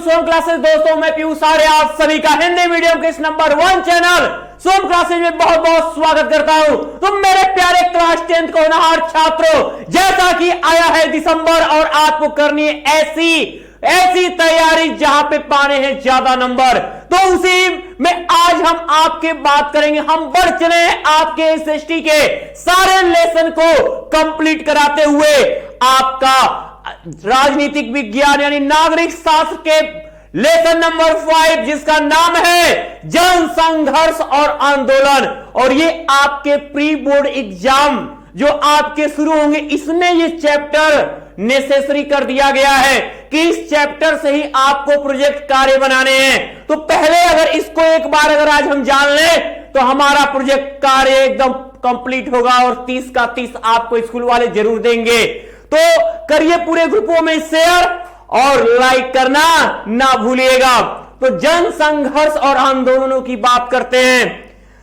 सोम classes. दोस्तों मैं पीयूष आर्य आप सभी का हिंदी मीडियम के इस नंबर 1 चैनल सोम क्लासेस में बहुत बहुत स्वागत करता हूं। तुम मेरे प्यारे क्लास 10th को होनहार छात्रों, जैसा कि आया है दिसंबर और आपको करनी है ऐसी तैयारी जहां पे पाने हैं ज्यादा नंबर, तो उसी में आज हम आपके बात करेंगे। हम बढ़ चले आपके एसएसटी के सारे लेसन को कंप्लीट कराते हुए आपका राजनीतिक विज्ञान यानी नागरिक शास्त्र के लेसन नंबर 5 जिसका नाम है जन संघर्ष और आंदोलन। और ये आपके प्री बोर्ड एग्जाम जो आपके शुरू होंगे, इसमें ये चैप्टर नेसेसरी कर दिया गया है कि इस चैप्टर से ही आपको प्रोजेक्ट कार्य बनाने हैं। तो पहले अगर इसको एक बार अगर आज हम जान लें तो हमारा प्रोजेक्ट कार्य एकदम कंप्लीट होगा और 30 का 30 आपको स्कूल वाले जरूर देंगे। तो करिए पूरे ग्रुपों में शेयर और लाइक करना ना भूलिएगा। तो जन संघर्ष और आंदोलनों की बात करते हैं।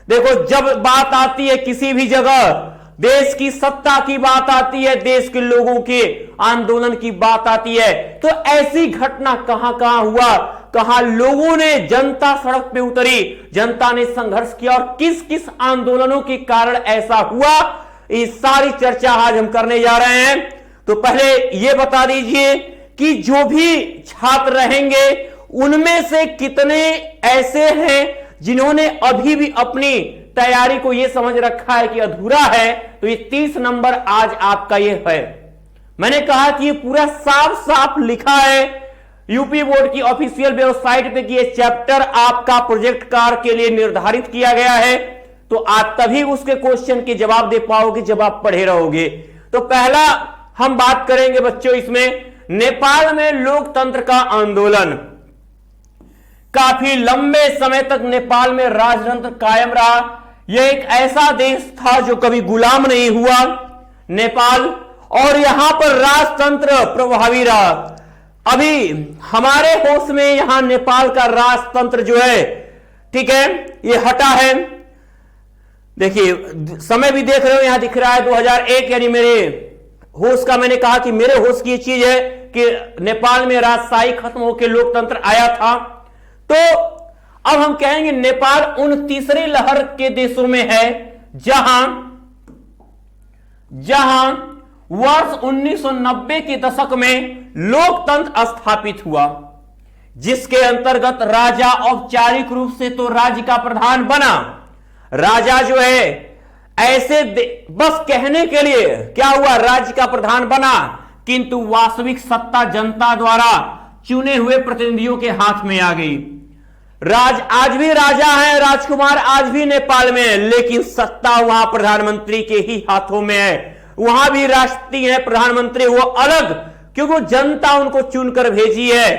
देखो, जब बात आती है किसी भी जगह, देश की सत्ता की बात आती है, देश के लोगों के आंदोलन की बात आती है, तो ऐसी घटना कहां कहां हुआ, कहां लोगों ने, जनता सड़क पे उतरी, जनता ने संघर्ष किया और किस किस आंदोलनों के कारण ऐसा हुआ, ये सारी चर्चा आज हम करने जा रहे हैं। तो पहले यह बता दीजिए कि जो भी छात्र रहेंगे उनमें से कितने ऐसे हैं जिन्होंने अभी भी अपनी तैयारी को यह समझ रखा है कि अधूरा है। तो ये 30 नंबर आज आपका ये है। मैंने कहा कि ये पूरा साफ साफ लिखा है यूपी बोर्ड की ऑफिशियल वेबसाइट पे कि ये चैप्टर आपका प्रोजेक्ट कार्य के लिए निर्धारित किया गया है। तो आप तभी उसके क्वेश्चन के जवाब दे पाओगे जब आप पढ़े रहोगे। तो पहला हम बात करेंगे बच्चों इसमें नेपाल में लोकतंत्र का आंदोलन। काफी लंबे समय तक नेपाल में राजतंत्र कायम रहा। यह एक ऐसा देश था जो कभी गुलाम नहीं हुआ, नेपाल, और यहां पर राजतंत्र प्रभावी रहा। अभी हमारे होश में यहां नेपाल का राजतंत्र जो है, ठीक है, यह हटा है। देखिए समय भी देख रहे हो, यहां दिख रहा है 2001, यानी मेरे होश का, मैंने कहा कि मेरे होश की चीज है कि नेपाल में राजशाही खत्म होकर लोकतंत्र आया था। तो अब हम कहेंगे नेपाल उन तीसरी लहर के देशों में है जहां वर्ष 1990 के दशक में लोकतंत्र स्थापित हुआ, जिसके अंतर्गत राजा औपचारिक रूप से तो राज्य का प्रधान बना। राजा जो है ऐसे बस कहने के लिए क्या हुआ, राज्य का प्रधान बना, किंतु वास्तविक सत्ता जनता द्वारा चुने हुए प्रतिनिधियों के हाथ में आ गई। आज भी राजा है, राजकुमार आज भी नेपाल में है, लेकिन सत्ता वहां प्रधानमंत्री के ही हाथों में है। वहां भी राष्ट्रपति है, प्रधानमंत्री वो अलग, क्योंकि जनता उनको चुनकर भेजी है।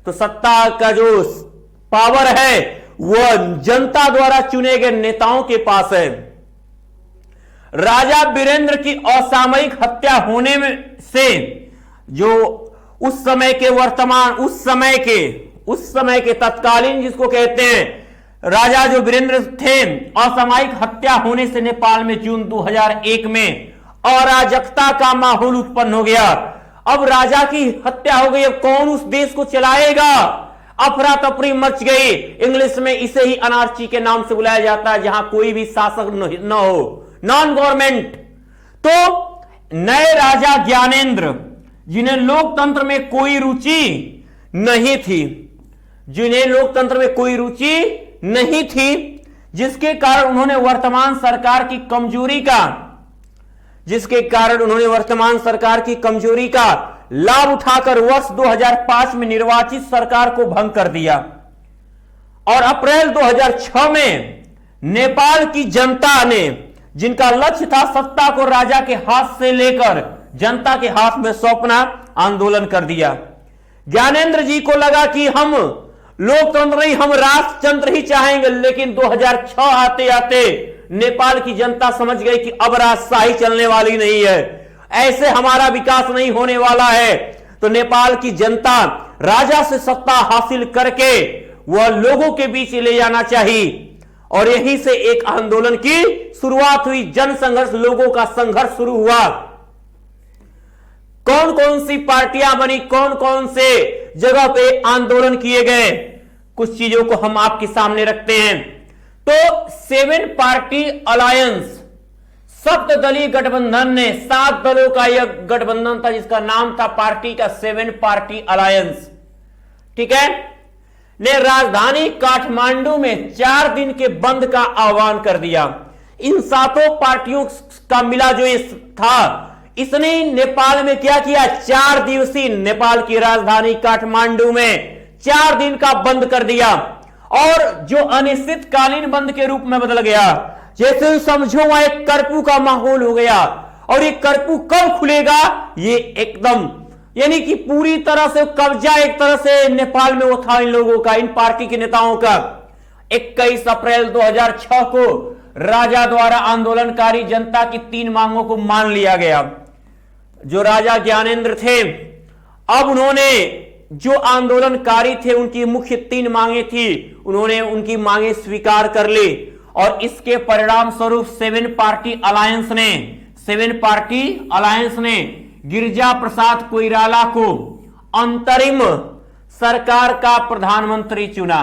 तो सत्ता का जो पावर है वह जनता द्वारा चुने गए नेताओं के पास है। राजा वीरेंद्र की असामयिक हत्या होने में से जो उस समय के तत्कालीन जिसको कहते हैं राजा जो वीरेंद्र थे, असामयिक हत्या होने से नेपाल में जून 2001 में अराजकता का माहौल उत्पन्न हो गया। अब राजा की हत्या हो गई, अब कौन उस देश को चलाएगा, अफरा तफरी मच गई। इंग्लिश में इसे ही अनार्ची के नाम से बुलाया जाता है, जहां कोई भी शासक न हो, नॉन गवर्नमेंट। तो नए राजा ज्ञानेंद्र, जिन्हें लोकतंत्र में कोई रुचि नहीं थी, जिसके कारण उन्होंने वर्तमान सरकार की कमजोरी का लाभ उठाकर वर्ष 2005 में निर्वाचित सरकार को भंग कर दिया और अप्रैल 2006 में नेपाल की जनता ने, जिनका लक्ष्य था सत्ता को राजा के हाथ से लेकर जनता के हाथ में सौंपना, आंदोलन कर दिया। ज्ञानेंद्र जी को लगा कि हम लोकतंत्र नहीं, हम राजतंत्र ही चाहेंगे, लेकिन 2006 आते आते नेपाल की जनता समझ गई कि अब राजशाही चलने वाली नहीं है, ऐसे हमारा विकास नहीं होने वाला है। तो नेपाल की जनता राजा से सत्ता हासिल करके वह लोगों के बीच ले जाना चाहिए, और यहीं से एक आंदोलन की शुरुआत हुई। जन संघर्ष, लोगों का संघर्ष शुरू हुआ। कौन कौन सी पार्टियां बनी, कौन कौन से जगह पे आंदोलन किए गए। कुछ चीजों को हम आपके सामने रखते हैं। तो 7 पार्टी अलायंस, सप्तदलीय गठबंधन ने 7 दलों का यह गठबंधन था जिसका नाम था पार्टी का 7 पार्टी अलायंस, ठीक है, ने राजधानी काठमांडू में 4 दिन के बंद का आह्वान कर दिया। इन 7 पार्टियों का मिला जो इस था, इसने नेपाल में क्या किया, 4 दिवसीय नेपाल की राजधानी काठमांडू में 4 दिन का बंद कर दिया और जो अनिश्चितकालीन बंद के रूप में बदल गया। जैसे समझो वहां एक कर्फ्यू का माहौल हो गया और ये कर्फ्यू कब खुलेगा, ये एकदम यानी कि पूरी तरह से कब्जा एक तरह से नेपाल में वो था इन लोगों का, इन पार्टी के नेताओं का। 21 अप्रैल 2006 को राजा द्वारा आंदोलनकारी जनता की 3 मांगों को मान लिया गया। जो राजा ज्ञानेंद्र थे, अब उन्होंने जो आंदोलनकारी थे उनकी मुख्य 3 मांगे थी, उन्होंने उनकी मांगे स्वीकार कर ली और इसके परिणाम स्वरूप 7 पार्टी अलायंस ने गिरिजा प्रसाद कोइराला को अंतरिम सरकार का प्रधानमंत्री चुना।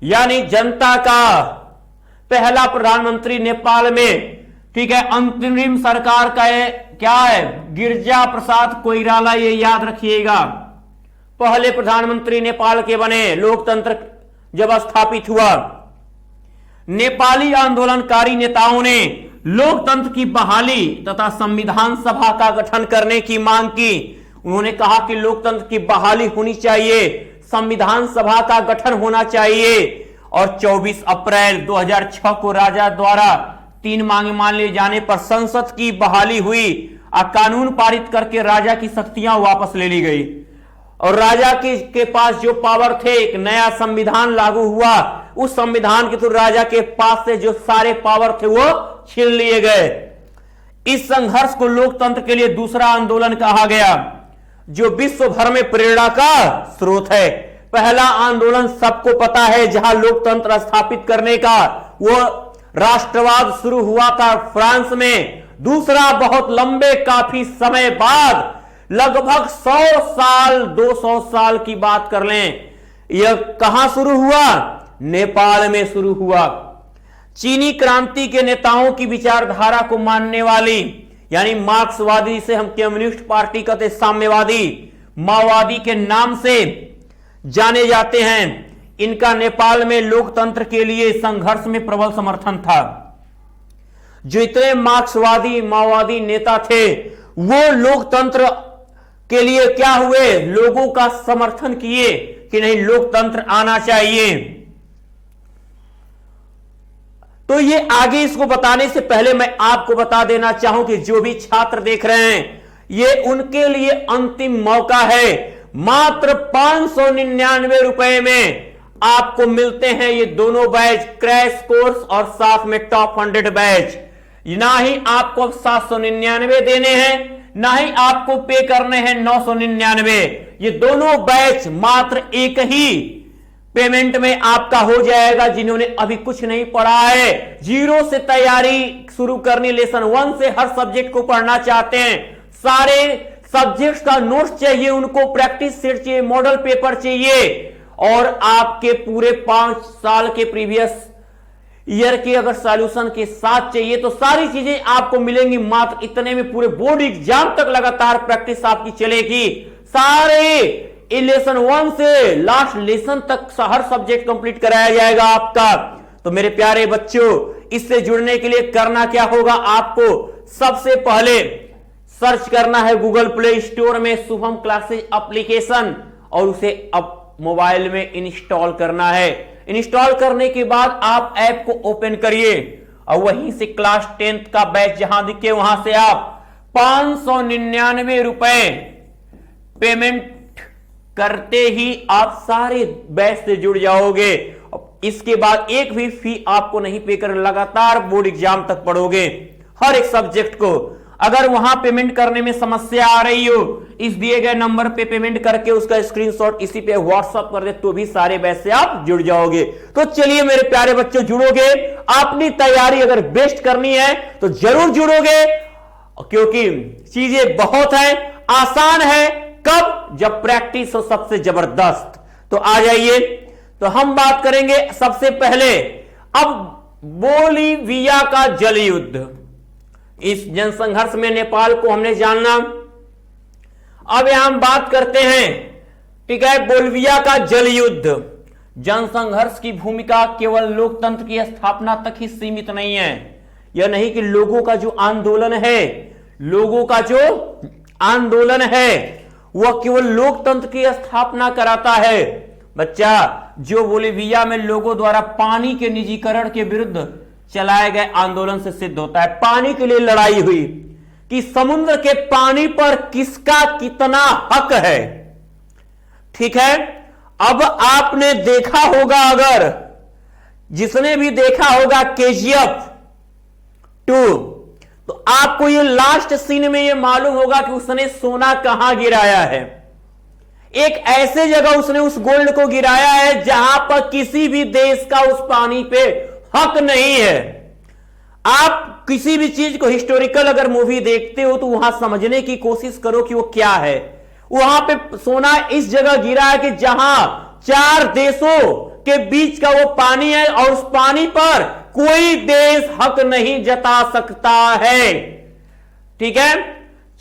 यानी जनता का पहला प्रधानमंत्री नेपाल में, ठीक है, अंतरिम सरकार का क्या है, गिरिजा प्रसाद कोइराला, ये याद रखिएगा। पहले प्रधानमंत्री नेपाल के बने, लोकतंत्र जब स्थापित हुआ। नेपाली आंदोलनकारी नेताओं ने लोकतंत्र की बहाली तथा संविधान सभा का गठन करने की मांग की। उन्होंने कहा कि लोकतंत्र की बहाली होनी चाहिए, संविधान सभा का गठन होना चाहिए। और 24 अप्रैल 2006 को राजा द्वारा 3 मांगे मान लिए जाने पर संसद की बहाली हुई और कानून पारित करके राजा की शक्तियां वापस ले ली गई और राजा के पास जो पावर थे, एक नया संविधान लागू हुआ। उस संविधान के थ्रू राजा के पास से जो सारे पावर थे वो छीन लिए गए। इस संघर्ष को लोकतंत्र के लिए दूसरा आंदोलन कहा गया, जो विश्व भर में प्रेरणा का स्रोत है। पहला आंदोलन सबको पता है जहां लोकतंत्र स्थापित करने का, वो राष्ट्रवाद शुरू हुआ था फ्रांस में। दूसरा बहुत लंबे काफी समय बाद, लगभग 100 साल 200 साल की बात कर लें, यह कहां शुरू हुआ, नेपाल में शुरू हुआ। चीनी क्रांति के नेताओं की विचारधारा को मानने वाली, यानी मार्क्सवादी से हम कम्युनिस्ट पार्टी कहते, साम्यवादी माओवादी के नाम से जाने जाते हैं। इनका नेपाल में लोकतंत्र के लिए संघर्ष में प्रबल समर्थन था। जो इतने मार्क्सवादी माओवादी नेता थे वो लोकतंत्र के लिए क्या हुए, लोगों का समर्थन किए कि नहीं, लोकतंत्र आना चाहिए। तो ये आगे इसको बताने से पहले मैं आपको बता देना चाहूं कि जो भी छात्र देख रहे हैं, ये उनके लिए अंतिम मौका है। मात्र 599 रुपए में आपको मिलते हैं ये दोनों बैच, क्रैश कोर्स और साथ में टॉप 100 बैच। ना ही आपको 799 देने हैं, ना ही आपको पे करने हैं 999। ये दोनों बैच मात्र एक ही पेमेंट में आपका हो जाएगा। जिन्होंने अभी कुछ नहीं पढ़ा है, 0 से तैयारी शुरू करनी, लेसन 1 से हर सब्जेक्ट को पढ़ना चाहते हैं, सारे सब्जेक्ट्स का नोट्स चाहिए उनको, प्रैक्टिस सेट चाहिए, मॉडल पेपर चाहिए और आपके पूरे 5 साल के प्रीवियस ईयर के अगर सॉल्यूशन के साथ चाहिए तो सारी चीजें आपको मिलेंगी मात्र इतने में। पूरे बोर्ड एग्जाम तक लगातार प्रैक्टिस आपकी चलेगी। सारे लेसन 1 से लास्ट लेसन तक हर सब्जेक्ट कंप्लीट कराया जाएगा आपका। तो मेरे प्यारे बच्चों, इससे जुड़ने के लिए करना क्या होगा, आपको सबसे पहले सर्च करना है गूगल प्ले स्टोर में शुभम क्लासेस एप्लीकेशन और उसे अब मोबाइल में इंस्टॉल करना है। इंस्टॉल करने के बाद आप ऐप को ओपन करिए और वहीं से क्लास 10th का बैच जहां दिखे वहां से आप 599 रुपए पेमेंट करते ही आप सारे बैच से जुड़ जाओगे। इसके बाद एक भी फी आपको नहीं पे कर, लगातार बोर्ड एग्जाम तक पढ़ोगे हर एक सब्जेक्ट को। अगर वहां पेमेंट करने में समस्या आ रही हो, इस दिए गए नंबर पे पेमेंट करके उसका स्क्रीनशॉट इसी पे व्हाट्सएप कर दे तो भी सारे बैच से आप जुड़ जाओगे। तो चलिए मेरे प्यारे बच्चों, जुड़ोगे। अपनी तैयारी अगर बेस्ट करनी है तो जरूर जुड़ोगे, क्योंकि चीजें बहुत है, आसान है। कब, जब प्रैक्टिस हो सबसे जबरदस्त। तो आ जाइए, तो हम बात करेंगे सबसे पहले अब बोलीविया का जल युद्ध। इस जनसंघर्ष में नेपाल को हमने जानना। अब यहां हम बात करते हैं, ठीक है, बोलीविया का जल युद्ध। जनसंघर्ष की भूमिका केवल लोकतंत्र की स्थापना तक ही सीमित नहीं है। यह नहीं कि लोगों का जो आंदोलन है, लोगों का जो आंदोलन है वह केवल लोकतंत्र की स्थापना कराता है। बच्चा, जो बोलीविया में लोगों द्वारा पानी के निजीकरण के विरुद्ध चलाए गए आंदोलन से सिद्ध होता है। पानी के लिए लड़ाई हुई कि समुद्र के पानी पर किसका कितना हक है। ठीक है, अब आपने देखा होगा, अगर जिसने भी देखा होगा KGF 2, तो आपको ये लास्ट सीन में ये मालूम होगा कि उसने सोना कहां गिराया है। एक ऐसे जगह उसने उस गोल्ड को गिराया है जहां पर किसी भी देश का उस पानी पे हक नहीं है। आप किसी भी चीज को हिस्टोरिकल अगर मूवी देखते हो तो वहां समझने की कोशिश करो कि वो क्या है। वहां पे सोना इस जगह गिरा है कि जहां 4 देशों के बीच का वो पानी है और उस पानी पर कोई देश हक नहीं जता सकता है। ठीक है,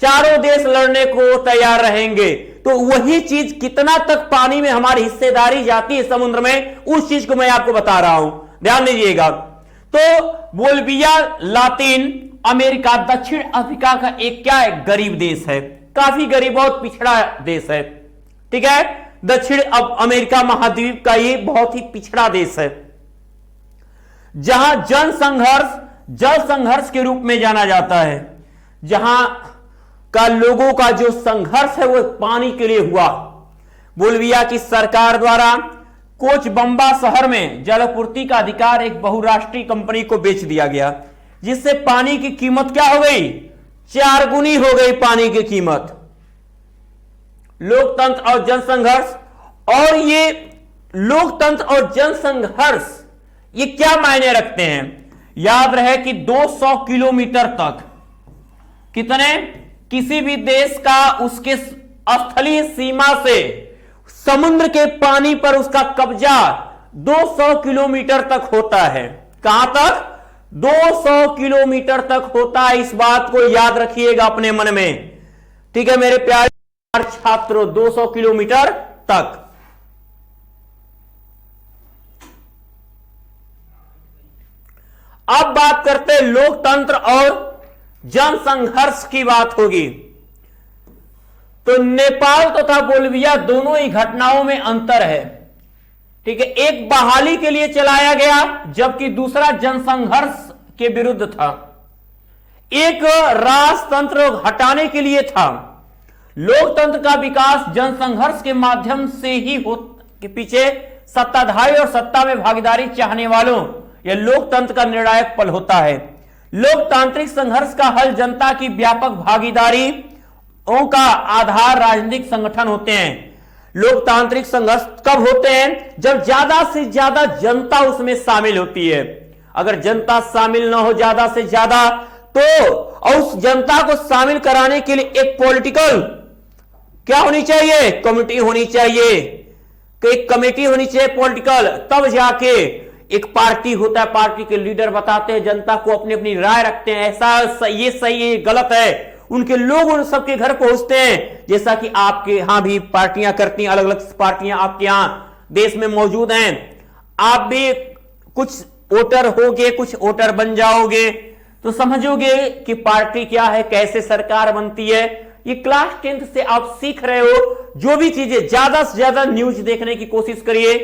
चारों देश लड़ने को तैयार रहेंगे। तो वही चीज कितना तक पानी में हमारी हिस्सेदारी जाती है समुद्र में, उस चीज को मैं आपको बता रहा हूं, ध्यान दीजिएगा। तो बोलीविया लातिन अमेरिका, दक्षिण अफ्रीका का एक क्या है, गरीब देश है, काफी गरीब, बहुत पिछड़ा देश है। ठीक है, दक्षिण अमेरिका महाद्वीप का ये बहुत ही पिछड़ा देश है, जहां जल संघर्ष के रूप में जाना जाता है, जहां का लोगों का जो संघर्ष है वो पानी के लिए हुआ। बोलीविया की सरकार द्वारा कोचबम्बा शहर में जलापूर्ति का अधिकार एक बहुराष्ट्रीय कंपनी को बेच दिया गया, जिससे पानी की कीमत क्या हो गई, 4 गुनी हो गई पानी की कीमत। लोकतंत्र और जनसंघर्ष, और ये लोकतंत्र और जनसंघर्ष ये क्या मायने रखते हैं, याद रहे कि 200 किलोमीटर तक, कितने, किसी भी देश का उसके स्थलीय सीमा से समुद्र के पानी पर उसका कब्जा 200 किलोमीटर तक होता है। कहां तक, 200 किलोमीटर तक होता है। इस बात को याद रखिएगा अपने मन में। ठीक है मेरे प्यारे छात्रों, 200 किलोमीटर तक। अब बात करते हैं लोकतंत्र और जनसंघर्ष की बात होगी। तो नेपाल तथा बोलीविया दोनों ही घटनाओं में अंतर है। ठीक है, एक बहाली के लिए चलाया गया जबकि दूसरा जनसंघर्ष के विरुद्ध था। एक राजतंत्र हटाने के लिए था। लोकतंत्र का विकास जनसंघर्ष के माध्यम से ही हो के पीछे सत्ताधारी और सत्ता में भागीदारी चाहने वालों, यह लोकतंत्र का निर्णायक पल होता है। लोकतांत्रिक संघर्ष का हल जनता की व्यापक भागीदारी का आधार राजनीतिक संगठन होते हैं। लोकतांत्रिक संघर्ष कब होते हैं, जब ज्यादा से ज्यादा जनता उसमें शामिल होती है। अगर जनता शामिल ना हो ज्यादा से ज्यादा, तो और उस जनता को शामिल कराने के लिए एक पॉलिटिकल क्या होनी चाहिए, कमिटी होनी चाहिए, एक कमेटी होनी चाहिए पॉलिटिकल, तब जाके एक पार्टी होता है, पार्टी के लीडर बताते हैं, जनता को अपनी अपनी राय रखते हैं, ऐसा ये सही है, गलत है, उनके लोग उन सबके घर पहुंचते हैं। जैसा कि आपके यहां भी पार्टियां करती हैं, अलग अलग पार्टियां आपके यहां देश में मौजूद हैं। आप भी कुछ वोटर होगे, कुछ वोटर बन जाओगे तो समझोगे कि पार्टी क्या है, कैसे सरकार बनती है। ये क्लास 10th से आप सीख रहे हो। जो भी चीजें, ज्यादा से ज्यादा न्यूज देखने की कोशिश करिए।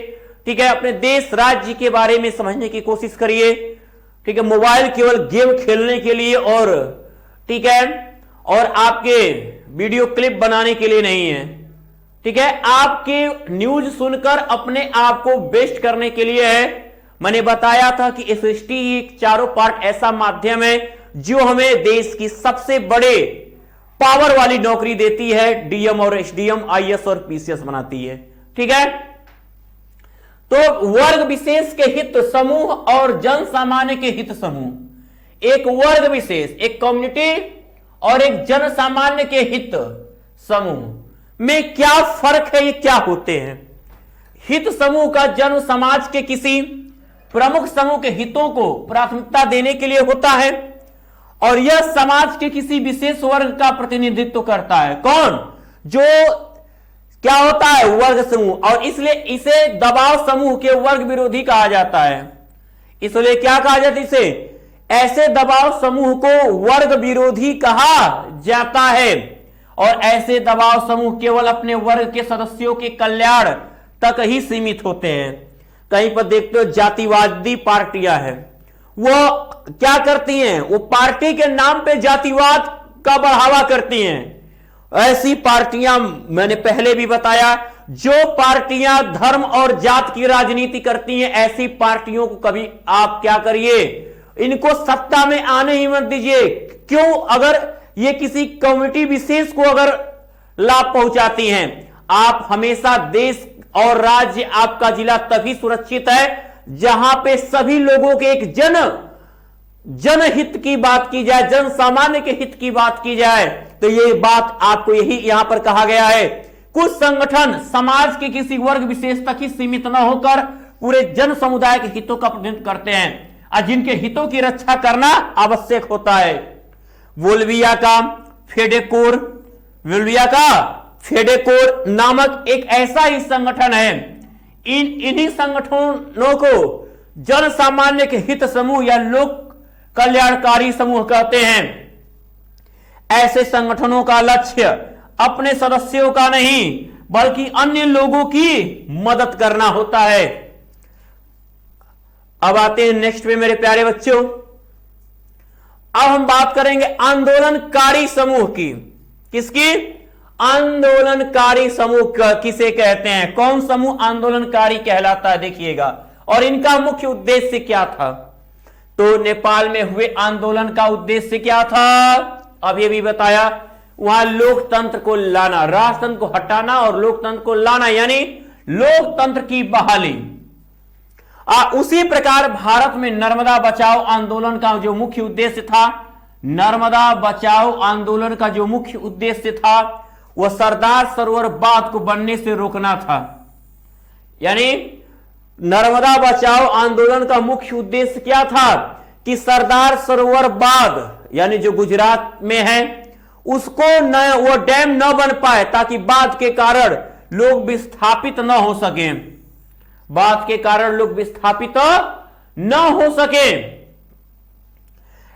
ठीक है, अपने देश राज्य के बारे में समझने की कोशिश करिए। ठीक है, मोबाइल केवल गेम खेलने के लिए और ठीक है, और आपके वीडियो क्लिप बनाने के लिए नहीं है। ठीक है, आपके न्यूज सुनकर अपने आप को बेस्ट करने के लिए है। मैंने बताया था कि SST एक चारों पार्ट ऐसा माध्यम है जो हमें देश की सबसे बड़े पावर वाली नौकरी देती है। DM और SDM, IS और PCS बनाती है। ठीक है, तो वर्ग विशेष के हित समूह और जन सामान्य के हित समूह, एक वर्ग विशेष, एक कम्युनिटी और एक जन सामान्य के हित समूह में क्या फर्क है, ये क्या होते हैं? हित समूह का जन्म समाज के किसी प्रमुख समूह के हितों को प्राथमिकता देने के लिए होता है और यह समाज के किसी विशेष वर्ग का प्रतिनिधित्व करता है। कौन? जो क्या होता है? वर्ग समूह। और इसलिए इसे दबाव समूह के वर्ग विरोधी कहा जाता है। इसलिए क्या कहा जाता है? इसे ऐसे दबाव समूह को वर्ग विरोधी कहा जाता है और ऐसे दबाव समूह केवल अपने वर्ग के सदस्यों के कल्याण तक ही सीमित होते हैं। कहीं पर देखते हो जातिवादी पार्टियां हैं, वो क्या करती हैं? वो पार्टी के नाम पे जातिवाद का बढ़ावा करती हैं। ऐसी पार्टियां मैंने पहले भी बताया, जो पार्टियां धर्म और जात की राजनीति करती हैं, ऐसी पार्टियों को कभी आप क्या करिए, इनको सत्ता में आने ही मत दीजिए। क्यों? अगर ये किसी कम्युनिटी विशेष को अगर लाभ पहुंचाती हैं, आप हमेशा देश और राज्य, आपका जिला तभी सुरक्षित है जहां पे सभी लोगों के एक जनहित की बात की जाए, जन सामान्य के हित की बात की जाए। तो ये बात आपको यही यहां पर कहा गया है। कुछ संगठन समाज के किसी वर्ग विशेष तक ही सीमित न होकर पूरे जन समुदाय के हितों का प्रतिनिधित्व करते हैं और जिनके हितों की रक्षा करना आवश्यक होता है। वोल्विया का फेडेकोर नामक एक ऐसा ही संगठन है। इन्हीं संगठनों को जन सामान्य के हित समूह या लोक कल्याणकारी समूह कहते हैं। ऐसे संगठनों का लक्ष्य अपने सदस्यों का नहीं बल्कि अन्य लोगों की मदद करना होता है। अब आते हैं नेक्स्ट पे मेरे प्यारे बच्चों। अब हम बात करेंगे आंदोलनकारी समूह की। किसकी? आंदोलनकारी समूह किसे कहते हैं? कौन समूह आंदोलनकारी कहलाता है? देखिएगा। और इनका मुख्य उद्देश्य क्या था? तो नेपाल में हुए आंदोलन का उद्देश्य क्या था? अब ये भी बताया, वहां लोकतंत्र को लाना, राजतंत्र को हटाना और लोकतंत्र को लाना, यानी लोकतंत्र की बहाली। उसी प्रकार भारत में नर्मदा बचाओ आंदोलन का जो मुख्य उद्देश्य था, नर्मदा बचाओ आंदोलन का जो मुख्य उद्देश्य था वह सरदार सरोवर बांध को बनने से रोकना था। यानी नर्मदा बचाओ आंदोलन का मुख्य उद्देश्य क्या था? कि सरदार सरोवर बांध यानी जो गुजरात में है उसको वो डैम न बन पाए ताकि बांध के कारण लोग विस्थापित न हो सके, बात के कारण लोग विस्थापित न हो सके।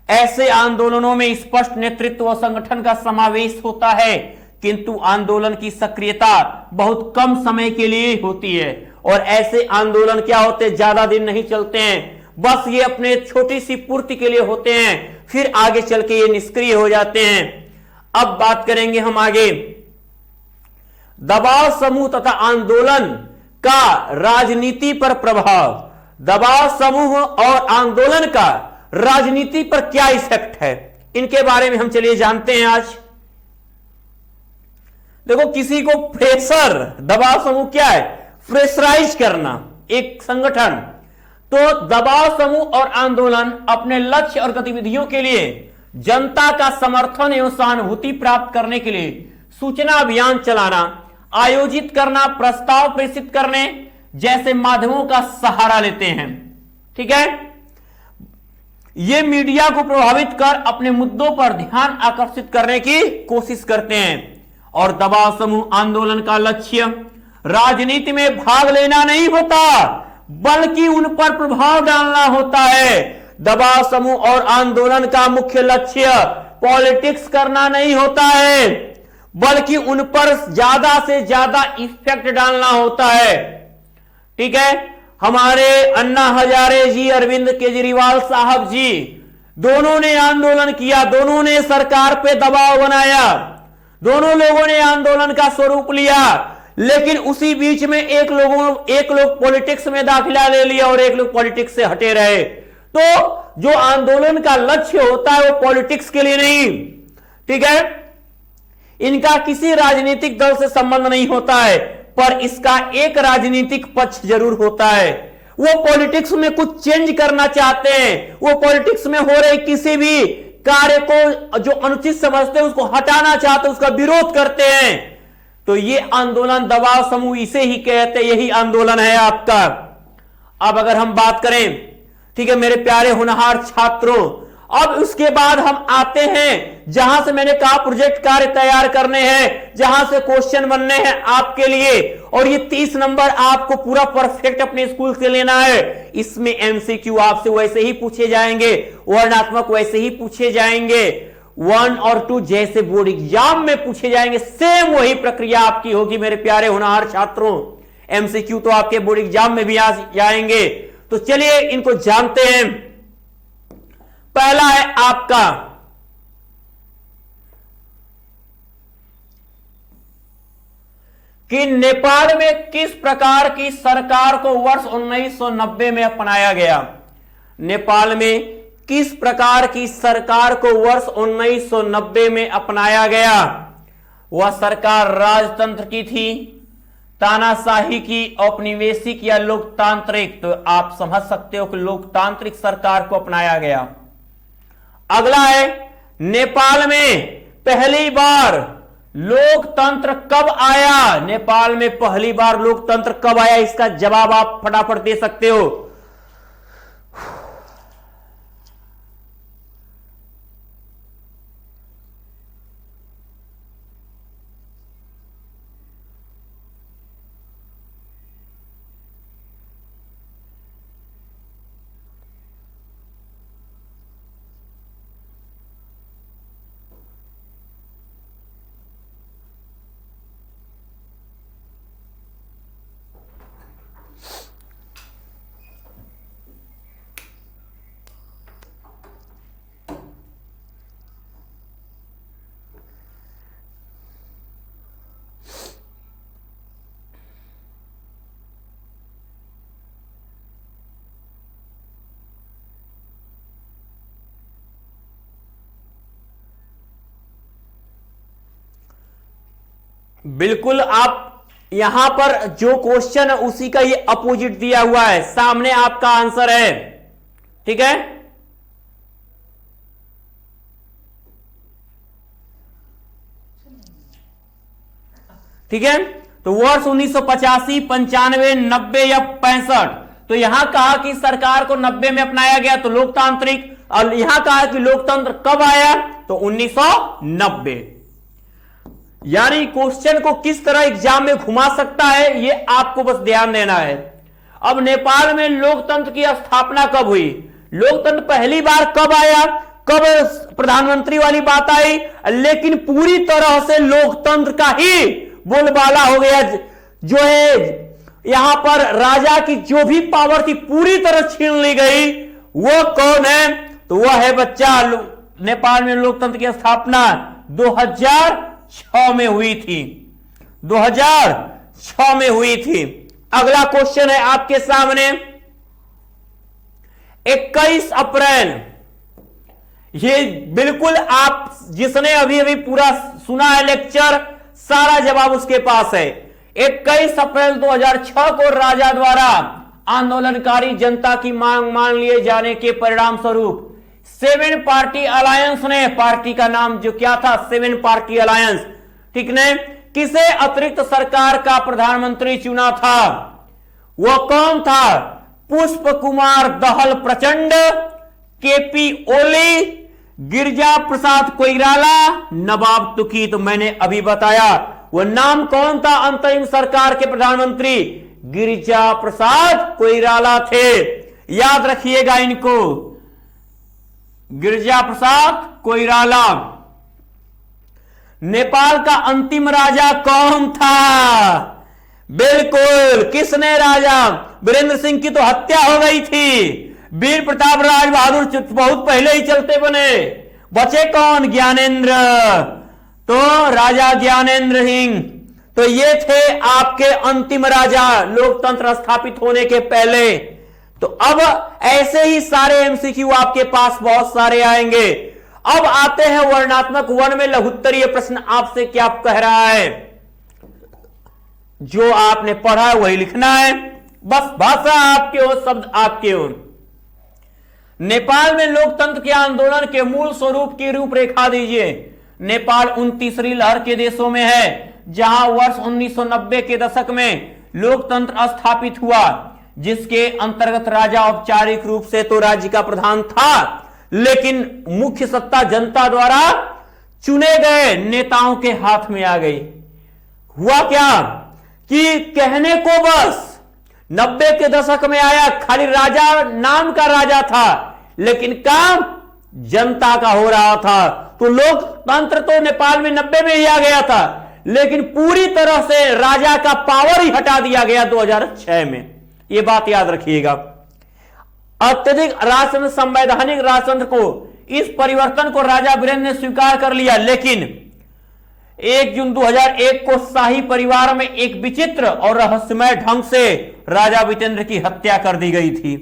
ऐसे आंदोलनों में स्पष्ट नेतृत्व और संगठन का समावेश होता है, किंतु आंदोलन की सक्रियता बहुत कम समय के लिए होती है और ऐसे आंदोलन क्या होते हैं? ज्यादा दिन नहीं चलते हैं, बस ये अपने छोटी सी पूर्ति के लिए होते हैं, फिर आगे चल के ये निष्क्रिय हो जाते हैं। अब बात करेंगे हम आगे दबाव समूह तथा आंदोलन का राजनीति पर प्रभाव। दबाव समूह और आंदोलन का राजनीति पर क्या इफेक्ट है, इनके बारे में हम चलिए जानते हैं आज। देखो, किसी को प्रेशर, दबाव समूह क्या है? प्रेशराइज करना एक संगठन। तो दबाव समूह और आंदोलन अपने लक्ष्य और गतिविधियों के लिए जनता का समर्थन एवं सहानुभूति प्राप्त करने के लिए सूचना अभियान चलाना, आयोजित करना, प्रस्ताव प्रेषित करने जैसे माध्यमों का सहारा लेते हैं। ठीक है, ये मीडिया को प्रभावित कर अपने मुद्दों पर ध्यान आकर्षित करने की कोशिश करते हैं। और दबाव समूह आंदोलन का लक्ष्य राजनीति में भाग लेना नहीं होता बल्कि उन पर प्रभाव डालना होता है। दबाव समूह और आंदोलन का मुख्य लक्ष्य पॉलिटिक्स करना नहीं होता है बल्कि उन पर ज्यादा से ज्यादा इफेक्ट डालना होता है। ठीक है, हमारे अन्ना हजारे जी, अरविंद केजरीवाल साहब जी, दोनों ने आंदोलन किया, दोनों ने सरकार पे दबाव बनाया, दोनों लोगों ने आंदोलन का स्वरूप लिया, लेकिन उसी बीच में एक लोग पॉलिटिक्स में दाखिला ले लिया और एक लोग पॉलिटिक्स से हटे रहे। तो जो आंदोलन का लक्ष्य होता है वो पॉलिटिक्स के लिए नहीं, ठीक है, इनका किसी राजनीतिक दल से संबंध नहीं होता है, पर इसका एक राजनीतिक पक्ष जरूर होता है। वो पॉलिटिक्स में कुछ चेंज करना चाहते हैं, वो पॉलिटिक्स में हो रहे किसी भी कार्य को जो अनुचित समझते हैं उसको हटाना चाहते हैं, उसका विरोध करते हैं। तो ये आंदोलन दबाव समूह इसे ही कहते, यही आंदोलन है आपका। अब अगर हम बात करें, ठीक है मेरे प्यारे होनहार छात्रों, अब उसके बाद हम आते हैं जहां से मैंने कहा प्रोजेक्ट कार्य तैयार करने हैं, जहां से क्वेश्चन बनने हैं आपके लिए, और ये 30 नंबर आपको पूरा परफेक्ट अपने स्कूल से लेना है। इसमें एमसीक्यू आपसे वैसे ही पूछे जाएंगे, वर्णनात्मक वैसे ही पूछे जाएंगे, 1 और 2 जैसे बोर्ड एग्जाम में पूछे जाएंगे, सेम वही प्रक्रिया आपकी होगी मेरे प्यारे होनहार छात्रों। एमसीक्यू तो आपके बोर्ड एग्जाम में भी आ जाएंगे। तो चलिए इनको जानते हैं। पहला है आपका कि नेपाल में किस प्रकार की सरकार को वर्ष 1990 में अपनाया गया। नेपाल में किस प्रकार की सरकार को वर्ष 1990 में अपनाया गया। वह सरकार राजतंत्र की थी, तानाशाही की, औपनिवेशिक या लोकतांत्रिक। तो आप समझ सकते हो कि लोकतांत्रिक सरकार को अपनाया गया। अगला है नेपाल में पहली बार लोकतंत्र कब आया। नेपाल में पहली बार लोकतंत्र कब आया, इसका जवाब आप फटाफट दे सकते हो। बिल्कुल, आप यहां पर जो क्वेश्चन है उसी का ये अपोजिट दिया हुआ है, सामने आपका आंसर है। ठीक है, ठीक है। तो वर्ष 1985, 95, 90 या 65। तो यहां कहा कि सरकार को 90 में अपनाया गया तो लोकतांत्रिक, और यहां कहा कि लोकतंत्र कब आया तो 1990। यानी क्वेश्चन को किस तरह एग्जाम में घुमा सकता है ये आपको बस ध्यान देना है। अब नेपाल में लोकतंत्र की स्थापना कब हुई, लोकतंत्र पहली बार कब आया, कब प्रधानमंत्री वाली बात आई, लेकिन पूरी तरह से लोकतंत्र का ही बोलबाला हो गया। जो है यहां पर राजा की जो भी पावर थी पूरी तरह छीन ली गई। वो कौन है, तो वह है बच्चा, नेपाल में लोकतंत्र की स्थापना 2006 में हुई थी, 2006 में हुई थी। अगला क्वेश्चन है आपके सामने, 21 अप्रैल, ये बिल्कुल आप जिसने अभी अभी पूरा सुना है लेक्चर, सारा जवाब उसके पास है। 21 अप्रैल 2006 को राजा द्वारा आंदोलनकारी जनता की मांग मान लिए जाने के परिणाम स्वरूप 7 पार्टी अलायंस ने, पार्टी का नाम जो क्या था 7 पार्टी अलायंस, ठीक ने, किसे अतिरिक्त सरकार का प्रधानमंत्री चुना था। वह कौन था, पुष्प कुमार दहल प्रचंड, केपी ओली, गिरिजा प्रसाद कोइराला, नवाब तुकी। तो मैंने अभी बताया वह नाम कौन था अंतरिम सरकार के प्रधानमंत्री, गिरिजा प्रसाद कोइराला थे। याद रखिएगा इनको, गिरिजा प्रसाद कोइराला। नेपाल का अंतिम राजा कौन था, बिल्कुल किसने, राजा वीरेंद्र सिंह की तो हत्या हो गई थी, वीर प्रताप राज बहादुर बहुत पहले ही चलते बने, बचे कौन, ज्ञानेंद्र। तो राजा ज्ञानेंद्र सिंह, तो ये थे आपके अंतिम राजा लोकतंत्र स्थापित होने के पहले। तो अब ऐसे ही सारे एमसीक्यू आपके पास बहुत सारे आएंगे। अब आते हैं वर्णात्मक 1 में लघुत्तरीय प्रश्न आपसे क्या कह रहा है, जो आपने पढ़ा है वही लिखना है, बस भाषा आपके हो, शब्द आपके हो। नेपाल में लोकतंत्र के आंदोलन के मूल स्वरूप की रूपरेखा दीजिए। नेपाल 29वीं लहर के देशों में है। जहां वर्ष 1990 के दशक में लोकतंत्र स्थापित हुआ, जिसके अंतर्गत राजा औपचारिक रूप से तो राज्य का प्रधान था, लेकिन मुख्य सत्ता जनता द्वारा चुने गए नेताओं के हाथ में आ गई। हुआ क्या कि कहने को बस 90 के दशक में आया, खाली राजा नाम का राजा था, लेकिन काम जनता का हो रहा था। तो लोकतंत्र तो नेपाल में 90 में ही आ गया था, लेकिन पूरी तरह से राजा का पावर ही हटा दिया गया 2006 में। यह बात याद रखिएगा। अत्यधिक राजतंत्र, संवैधानिक राजतंत्र को, इस परिवर्तन को राजा वीरेंद्र ने स्वीकार कर लिया, लेकिन 1 जून 2001 को शाही परिवार में एक विचित्र और रहस्यमय ढंग से राजा विजेंद्र की हत्या कर दी गई थी।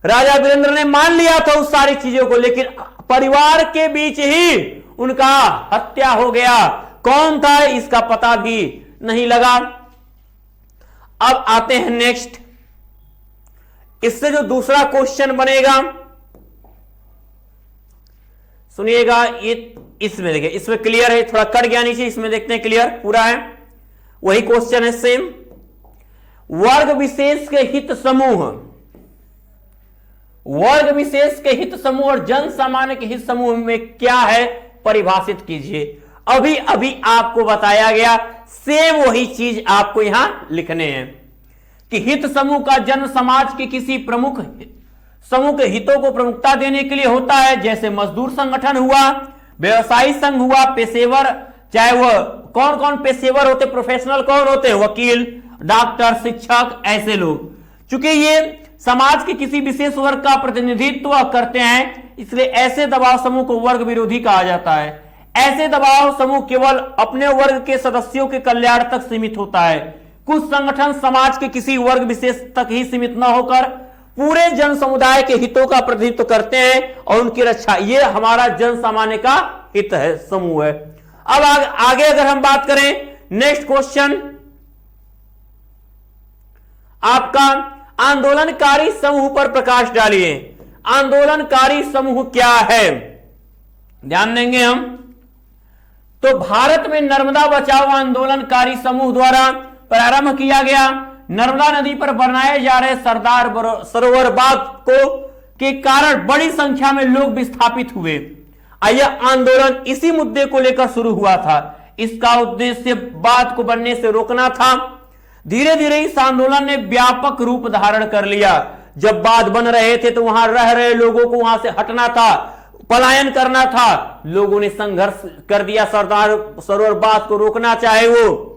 राजा वीरेंद्र ने मान लिया था उस सारी चीजों को, लेकिन परिवार के बीच ही उनका हत्या हो गया। कौन था इसका पता भी नहीं लगा। अब आते हैं नेक्स्ट। इससे जो दूसरा क्वेश्चन बनेगा, सुनिएगा, ये इसमें देखिए, इसमें क्लियर है, थोड़ा कट गया नीचे, इसमें देखते हैं क्लियर पूरा है। वही क्वेश्चन है सेम। वर्ग विशेष के हित समूह, वर्ग विशेष के हित समूह और जन सामान्य के हित समूह में क्या है, परिभाषित कीजिए। अभी अभी आपको बताया गया, सेम वही चीज आपको यहां लिखने हैं कि हित समूह का जन्म समाज के किसी प्रमुख समूह के हितों को प्रमुखता देने के लिए होता है, जैसे मजदूर संगठन हुआ, व्यवसायी संघ हुआ, पेशेवर, चाहे वह कौन कौन पेशेवर होते, प्रोफेशनल कौन होते हैं, वकील, डॉक्टर, शिक्षक, ऐसे लोग। चूंकि ये समाज के किसी विशेष वर्ग का प्रतिनिधित्व करते हैं, इसलिए ऐसे दबाव समूह को वर्ग विरोधी कहा जाता है। ऐसे दबाव समूह केवल अपने वर्ग के सदस्यों के कल्याण तक सीमित होता है। कुछ संगठन समाज के किसी वर्ग विशेष तक ही सीमित न होकर पूरे जन समुदाय के हितों का प्रतिनिधित्व करते हैं और उनकी रक्षा, ये हमारा जन सामान्य का हित है, समूह है। अब आगे अगर हम बात करें, नेक्स्ट क्वेश्चन आपका, आंदोलनकारी समूह पर प्रकाश डालिए। आंदोलनकारी समूह क्या है, ध्यान देंगे हम। तो भारत में नर्मदा बचाओ आंदोलनकारी समूह द्वारा प्रारंभ किया गया। नर्मदा नदी पर बनाए जा रहे सरदार सरोवर बांध को के कारण बड़ी संख्या में लोग विस्थापित हुए। यह आंदोलन इसी मुद्दे को लेकर शुरू हुआ था। इसका उद्देश्य बांध को बनने से रोकना था। धीरे धीरे इस आंदोलन ने व्यापक रूप धारण कर लिया। जब बांध बन रहे थे तो वहां रह रहे लोगों को वहां से हटना था, पलायन करना था। लोगों ने संघर्ष कर दिया सरदार सरोवर बांध को रोकना चाहे वो।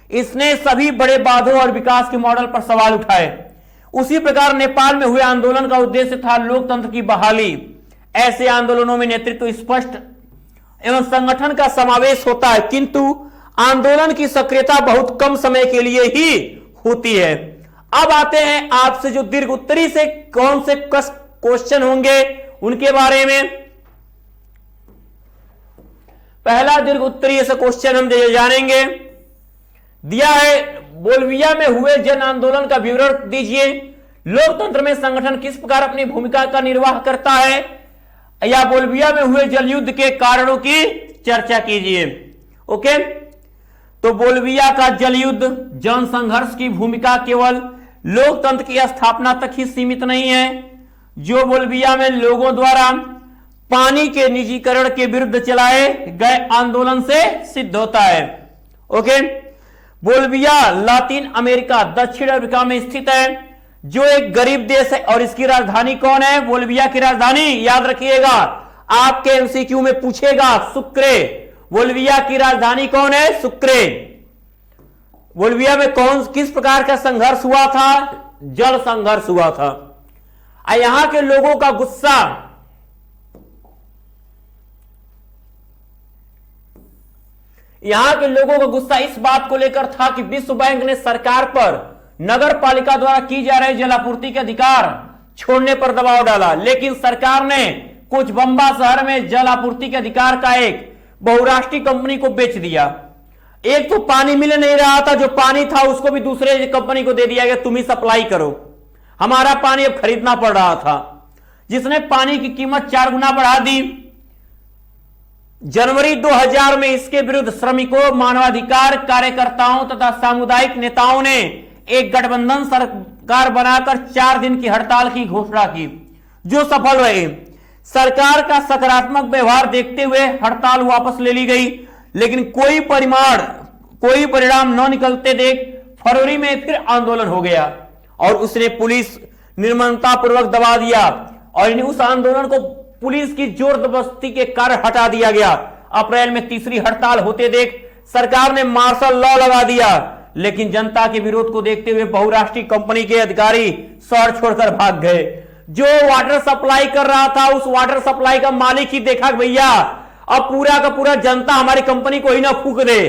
इसने सभी बड़े बांधों और विकास के मॉडल पर सवाल उठाए। उसी प्रकार नेपाल में हुए आंदोलन का उद्देश्य था लोकतंत्र की बहाली। ऐसे आंदोलनों में नेतृत्व स्पष्ट एवं संगठन का समावेश होता है, किंतु आंदोलन की सक्रियता बहुत कम समय के लिए ही होती है। अब आते हैं आपसे जो दीर्घ उत्तरी से कौन से क्वेश्चन होंगे उनके बारे में। पहला दीर्घ उत्तरीय से क्वेश्चन हम जानेंगे। दिया है, बोल्विया में हुए जन आंदोलन का विवरण दीजिए। लोकतंत्र में संगठन किस प्रकार अपनी भूमिका का निर्वाह करता है, या बोल्विया में हुए जलयुद्ध के कारणों की चर्चा कीजिए। ओके, तो बोल्विया का जलयुद्ध, जन संघर्ष की भूमिका केवल लोकतंत्र की स्थापना तक ही सीमित नहीं है, जो बोल्विया में लोगों द्वारा पानी के निजीकरण के विरुद्ध चलाए गए आंदोलन से सिद्ध होता है। ओके, बोल्विया लातिन अमेरिका, दक्षिण अफ्रीका में स्थित है, जो एक गरीब देश है। और इसकी राजधानी कौन है, बोल्विया की राजधानी याद रखिएगा, आपके एमसीक्यू में पूछेगा, सुक्रे। बोल्विया की राजधानी कौन है, सुक्रे। बोल्विया में किस प्रकार का संघर्ष हुआ था, जल संघर्ष हुआ था। यहां के लोगों का गुस्सा, यहां के लोगों का गुस्सा इस बात को लेकर था कि विश्व बैंक ने सरकार पर नगर पालिका द्वारा की जा रही जलापूर्ति के अधिकार छोड़ने पर दबाव डाला, लेकिन सरकार ने कुछ बम्बा शहर में जल आपूर्ति के अधिकार का एक बहुराष्ट्रीय कंपनी को बेच दिया। एक तो पानी मिल नहीं रहा था, जो पानी था उसको भी दूसरे कंपनी को दे दिया गया, तुम ही सप्लाई करो, हमारा पानी अब खरीदना पड़ रहा था, जिसने पानी की कीमत 4 गुना बढ़ा दी। जनवरी 2000 में इसके विरुद्ध श्रमिकों, मानवाधिकार कार्यकर्ताओं तथा सामुदायिक नेताओं ने एक गठबंधन सरकार बनाकर 4 दिन की हड़ताल की घोषणा की, जो सफल रही। सरकार का सकारात्मक व्यवहार देखते हुए हड़ताल वापस ले ली गई, लेकिन कोई परिणाम न निकलते देख फरवरी में फिर आंदोलन हो गया और उसने पुलिस निर्ममता पूर्वक दबा दिया और उस आंदोलन को पुलिस की जोर जबरदस्ती के कारण हटा दिया गया। अप्रैल में तीसरी हड़ताल होते देख सरकार ने मार्शल लॉ लगा दिया, लेकिन जनता के विरोध को देखते हुए बहुराष्ट्रीय कंपनी के अधिकारी शहर छोड़कर भाग गए। जो वाटर सप्लाई कर रहा था, उस वाटर सप्लाई का मालिक ही देखा भैया अब पूरा का पूरा जनता हमारी कंपनी को ही ना फूक दे,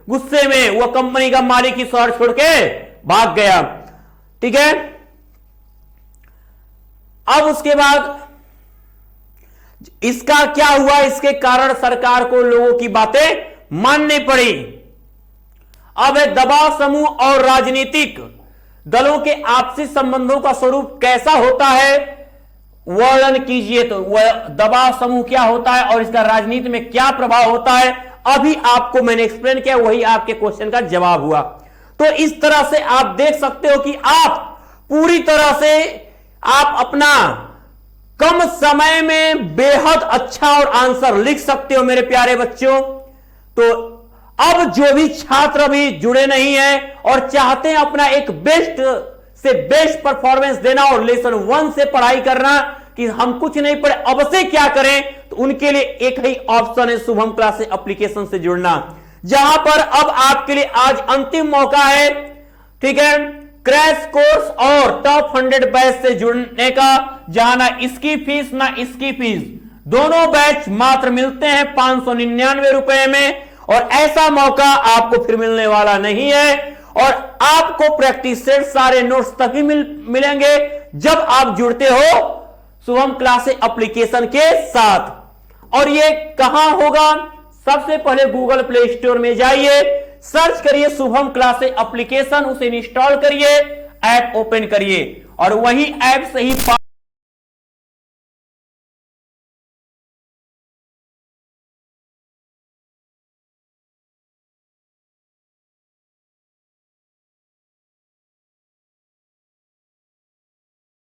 गुस्से में वह कंपनी का मालिक ही शहर छोड़ के भाग गया। ठीक है, अब उसके बाद इसका क्या हुआ, इसके कारण सरकार को लोगों की बातें माननी पड़ी। अब दबाव समूह और राजनीतिक दलों के आपसी संबंधों का स्वरूप कैसा होता है, वर्णन कीजिए। तो वह दबाव समूह क्या होता है और इसका राजनीति में क्या प्रभाव होता है, अभी आपको मैंने एक्सप्लेन किया, वही आपके क्वेश्चन का जवाब हुआ। तो इस तरह से आप देख सकते हो कि आप पूरी तरह से आप अपना कम समय में बेहद अच्छा और आंसर लिख सकते हो मेरे प्यारे बच्चों। तो अब जो भी छात्र अभी जुड़े नहीं हैं और चाहते हैं अपना एक बेस्ट से बेस्ट परफॉर्मेंस देना और लेसन 1 से पढ़ाई करना कि हम कुछ नहीं पढ़े अब से क्या करें, तो उनके लिए एक ही ऑप्शन है, शुभम क्लासेस एप्लीकेशन से जुड़ना, जहां पर अब आपके लिए आज अंतिम मौका है। ठीक है, क्रैश कोर्स और टॉप 100 बैच से जुड़ने का, जहां ना इसकी फीस ना इसकी फीस, दोनों बैच मात्र मिलते हैं 599 रुपए में, और ऐसा मौका आपको फिर मिलने वाला नहीं है। और आपको प्रैक्टिस सेट सारे नोट्स तभी मिलेंगे जब आप जुड़ते हो शुभम क्लासेस एप्लीकेशन के साथ। और ये कहां होगा, सबसे पहले गूगल प्ले स्टोर में जाइए, सर्च करिए शुभम क्लासेस एप्लीकेशन, उसे इंस्टॉल करिए, ऐप ओपन करिए और वही ऐप से ही